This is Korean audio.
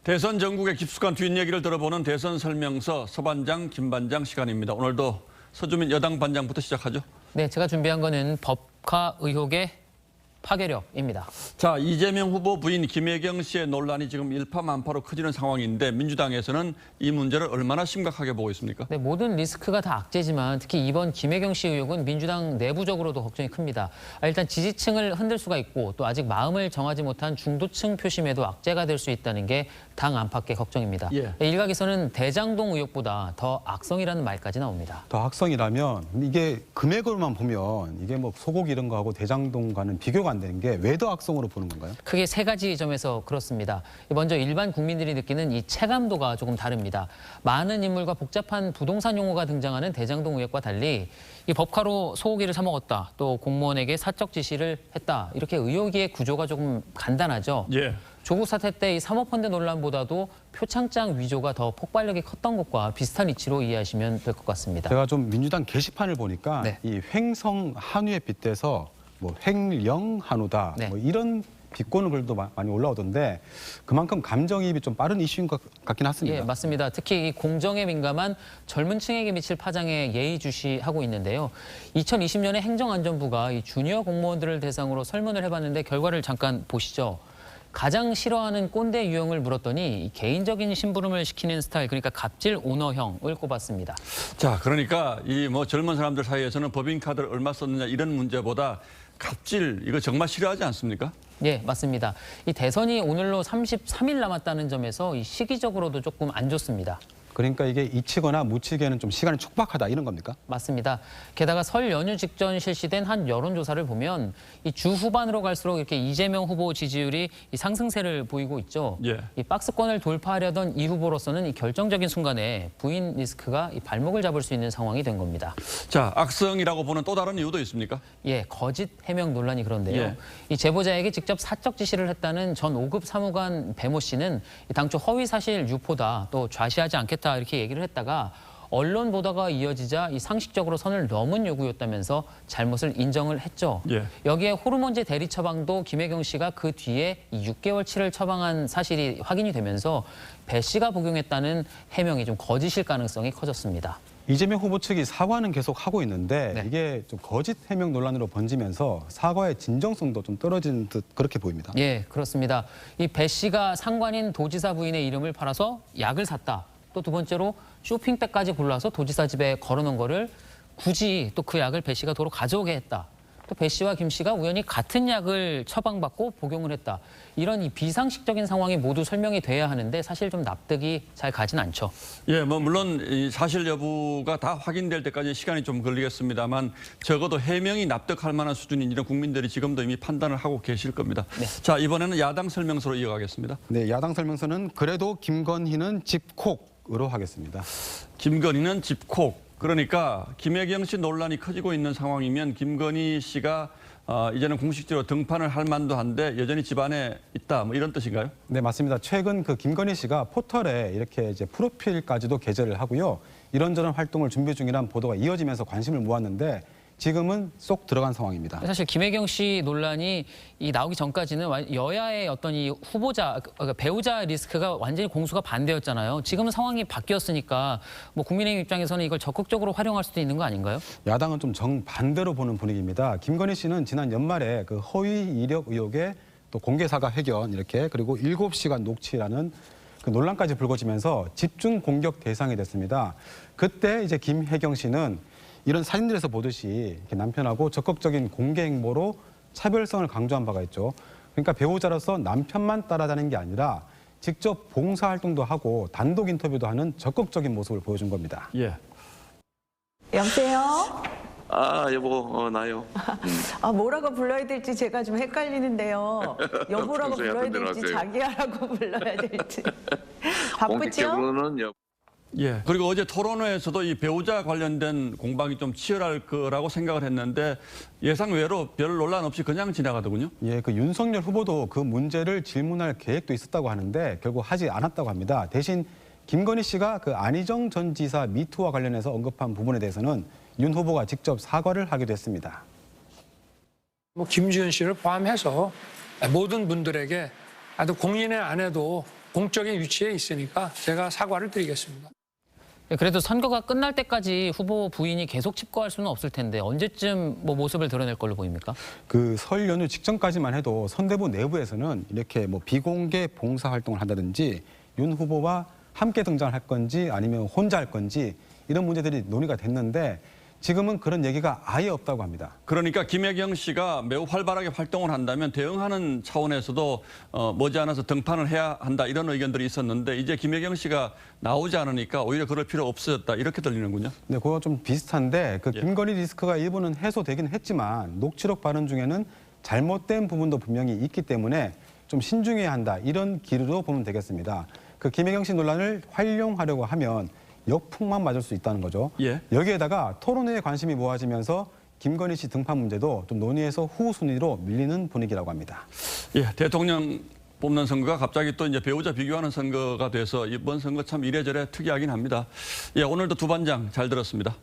대선 전국의 깊숙한 뒷얘기를 들어보는 대선 설명서 서반장, 김반장 시간입니다. 오늘도 서주민 여당 반장부터 시작하죠. 네, 제가 준비한 거는 법카 의혹의 파괴력입니다. 자, 이재명 후보 부인 김혜경 씨의 논란이 지금 일파만파로 커지는 상황인데 민주당에서는 이 문제를 얼마나 심각하게 보고 있습니까? 네, 모든 리스크가 다 악재지만 특히 이번 김혜경 씨 의혹은 민주당 내부적으로도 걱정이 큽니다. 일단 지지층을 흔들 수가 있고 또 아직 마음을 정하지 못한 중도층 표심에도 악재가 될 수 있다는 게 당 안팎의 걱정입니다. 예. 일각에서는 대장동 의혹보다 더 악성이라는 말까지 나옵니다. 더 악성이라면 이게 금액으로만 보면 이게 뭐 소고기 이런 거하고 대장동과는 비교가 안 되는 게 왜 더 악성으로 보는 건가요? 크게 세 가지 점에서 그렇습니다. 먼저 일반 국민들이 느끼는 이 체감도가 조금 다릅니다. 많은 인물과 복잡한 부동산 용어가 등장하는 대장동 의혹과 달리 이 법카로 소고기를 사 먹었다, 또 공무원에게 사적 지시를 했다, 이렇게 의혹의 구조가 조금 간단하죠. 예. 조국 사태 때 이 사모펀드 논란보다도 표창장 위조가 더 폭발력이 컸던 것과 비슷한 이치로 이해하시면 될 것 같습니다. 제가 좀 민주당 게시판을 보니까 네. 이 횡성 한우에 빗대서 뭐 횡령 한우다 네. 뭐 이런 비꼬는 글도 많이 올라오던데 그만큼 감정이입이 좀 빠른 이슈인 것 같긴 합니다. 예, 맞습니다. 특히 이 공정에 민감한 젊은 층에게 미칠 파장에 예의주시하고 있는데요. 2020년에 행정안전부가 이 주니어 공무원들을 대상으로 설문을 해봤는데 결과를 잠깐 보시죠. 가장 싫어하는 꼰대 유형을 물었더니 개인적인 심부름을 시키는 스타일, 그러니까 갑질 오너형을 꼽았습니다. 자, 그러니까 이 뭐 젊은 사람들 사이에서는 법인카드를 얼마 썼느냐 이런 문제보다 갑질 이거 정말 싫어하지 않습니까? 예, 맞습니다. 이 대선이 오늘로 33일 남았다는 점에서 이 시기적으로도 조금 안 좋습니다. 그러니까 이게 잊히거나 묻히기에는 좀 시간이 촉박하다 이런 겁니까? 맞습니다. 게다가 설 연휴 직전 실시된 한 여론조사를 보면 이 주 후반으로 갈수록 이렇게 이재명 후보 지지율이 이 상승세를 보이고 있죠. 예. 이 박스권을 돌파하려던 이 후보로서는 이 결정적인 순간에 부인 리스크가 이 발목을 잡을 수 있는 상황이 된 겁니다. 자, 악성이라고 보는 또 다른 이유도 있습니까? 예, 거짓 해명 논란이 그런데요. 예. 이 제보자에게 직접 사적 지시를 했다는 전 5급 사무관 배모 씨는 당초 허위 사실 유포다, 또 좌시하지 않겠다 이렇게 얘기를 했다가 언론 보도가 이어지자 이 상식적으로 선을 넘은 요구였다면서 잘못을 인정을 했죠. 예. 여기에 호르몬제 대리 처방도 김혜경 씨가 그 뒤에 이 6개월치를 처방한 사실이 확인이 되면서 배 씨가 복용했다는 해명이 좀 거짓일 가능성이 커졌습니다. 이재명 후보 측이 사과는 계속 하고 있는데 네. 이게 좀 거짓 해명 논란으로 번지면서 사과의 진정성도 좀 떨어지는 듯 그렇게 보입니다. 예, 그렇습니다. 이 배 씨가 상관인 도지사 부인의 이름을 팔아서 약을 샀다. 또 두 번째로 쇼핑백까지 골라서 도지사 집에 걸어놓은 거를 굳이 또 그 약을 배 씨가 도로 가져오게 했다. 또 배 씨와 김 씨가 우연히 같은 약을 처방받고 복용을 했다. 이런 이 비상식적인 상황이 모두 설명이 돼야 하는데 사실 좀 납득이 잘 가진 않죠. 예, 뭐 물론 이 사실 여부가 다 확인될 때까지 시간이 좀 걸리겠습니다만 적어도 해명이 납득할 만한 수준인 이런 국민들이 지금도 이미 판단을 하고 계실 겁니다. 네. 자, 이번에는 야당 설명서로 이어가겠습니다. 네, 야당 설명서는 그래도 김건희는 집콕으로 하겠습니다. 김건희는 집콕. 그러니까 김혜경 씨 논란이 커지고 있는 상황이면 김건희 씨가 이제는 공식적으로 등판을 할 만도 한데 여전히 집안에 있다, 뭐 이런 뜻인가요? 네, 맞습니다. 최근 그 김건희 씨가 포털에 이렇게 이제 프로필까지도 게재를 하고요. 이런저런 활동을 준비 중이라는 보도가 이어지면서 관심을 모았는데 지금은 쏙 들어간 상황입니다. 사실 김혜경 씨 논란이 이 나오기 전까지는 여야의 어떤 이 후보자, 그러니까 배우자 리스크가 완전히 공수가 반대였잖아요. 지금은 상황이 바뀌었으니까 뭐 국민의힘 입장에서는 이걸 적극적으로 활용할 수도 있는 거 아닌가요? 야당은 좀 정반대로 보는 분위기입니다. 김건희 씨는 지난 연말에 그 허위 이력 의혹에 또 공개 사과 회견 이렇게 그리고 7시간 녹취라는 그 논란까지 불거지면서 집중 공격 대상이 됐습니다. 그때 이제 김혜경 씨는 이런 사진들에서 보듯이 이렇게 남편하고 적극적인 공개 행보로 차별성을 강조한 바가 있죠. 그러니까 배우자로서 남편만 따라다니는 게 아니라 직접 봉사활동도 하고 단독 인터뷰도 하는 적극적인 모습을 보여준 겁니다. 예. 여보세요? 아, 여보, 나요. 아, 뭐라고 불러야 될지 제가 좀 헷갈리는데요. 여보라고 평소에 불러야 하던 대로 될지 하세요. 자기야라고 불러야 될지. 바쁘죠? 본격적으로는 예. 그리고 어제 토론회에서도 이 배우자 관련된 공방이 좀 치열할 거라고 생각을 했는데 예상 외로 별 논란 없이 그냥 지나가더군요. 예, 그 윤석열 후보도 그 문제를 질문할 계획도 있었다고 하는데 결국 하지 않았다고 합니다. 대신 김건희 씨가 그 안희정 전 지사 미투와 관련해서 언급한 부분에 대해서는 윤 후보가 직접 사과를 하기도 했습니다. 김주현 씨를 포함해서 모든 분들에게 공인의 안에도 공적인 위치에 있으니까 제가 사과를 드리겠습니다. 그래도 선거가 끝날 때까지 후보 부인이 계속 칩거할 수는 없을 텐데 언제쯤 뭐 모습을 드러낼 걸로 보입니까? 그 설 연휴 직전까지만 해도 선대부 내부에서는 이렇게 뭐 비공개 봉사 활동을 한다든지 윤 후보와 함께 등장을 할 건지 아니면 혼자 할 건지 이런 문제들이 논의가 됐는데 지금은 그런 얘기가 아예 없다고 합니다. 그러니까 김혜경 씨가 매우 활발하게 활동을 한다면 대응하는 차원에서도 머지않아서 등판을 해야 한다 이런 의견들이 있었는데 이제 김혜경 씨가 나오지 않으니까 오히려 그럴 필요 없어졌다 이렇게 들리는군요. 네, 그거 좀 비슷한데 그 예. 김건희 리스크가 일부는 해소되긴 했지만 녹취록 발언 중에는 잘못된 부분도 분명히 있기 때문에 좀 신중해야 한다 이런 기류로 보면 되겠습니다. 그 김혜경 씨 논란을 활용하려고 하면 역풍만 맞을 수 있다는 거죠. 예. 여기에다가 토론회에 관심이 모아지면서 김건희 씨 등판 문제도 좀 논의에서 후순위로 밀리는 분위기라고 합니다. 예, 대통령 뽑는 선거가 갑자기 또 이제 배우자 비교하는 선거가 돼서 이번 선거 참 이래저래 특이하긴 합니다. 예, 오늘도 두 반장 잘 들었습니다.